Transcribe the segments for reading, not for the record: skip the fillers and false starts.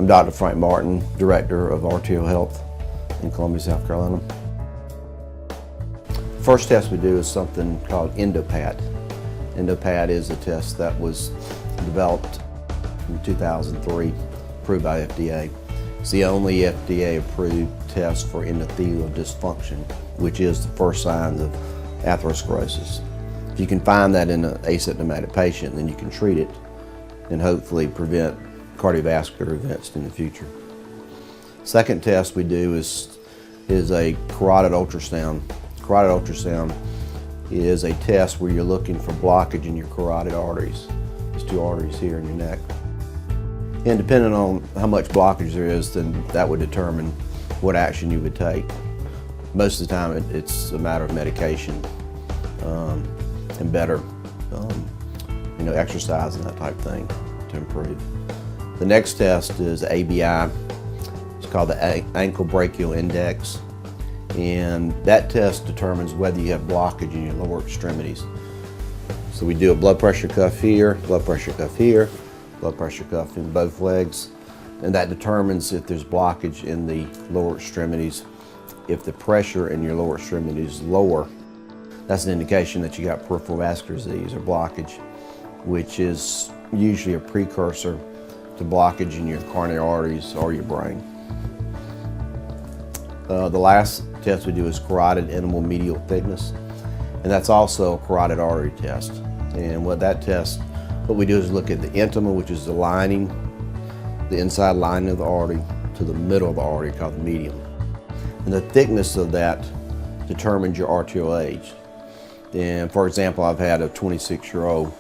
I'm Dr. Frank Martin, Director of Arterial Health in Columbia, South Carolina. First test we do is something called EndoPAT. EndoPAT is a test that was developed in 2003, approved by FDA. It's the only FDA-approved test for endothelial dysfunction, which is the first signs of atherosclerosis. If you can find that in an asymptomatic patient, then you can treat it and hopefully prevent cardiovascular events in the future. Second test we do is a carotid ultrasound. Carotid ultrasound is a test where you're looking for blockage in your carotid arteries. These two arteries here in your neck. And depending on how much blockage there is, then that would determine what action you would take. Most of the time it's a matter of medication and better exercise and that type of thing to improve. The next test is ABI. It's called the ankle brachial index, and that test determines whether you have blockage in your lower extremities. So we do a blood pressure cuff here, blood pressure cuff here, blood pressure cuff in both legs, and that determines if there's blockage in the lower extremities. If the pressure in your lower extremities is lower, that's an indication that you got peripheral vascular disease or blockage, which is usually a precursor to blockage in your coronary arteries or your brain. The last test we do is carotid intimal medial thickness, and that's also a carotid artery test. And what we do is look at the intima, which is the lining, the inside lining of the artery, to the middle of the artery called the medium. And the thickness of that determines your arterial age. And for example, I've had a 26-year-old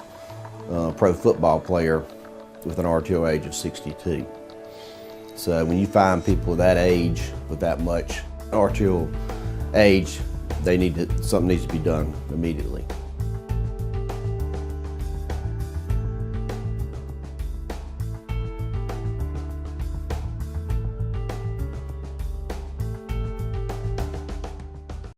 pro football player with an arterial age of 62. So when you find people that age with that much arterial age, something needs to be done immediately.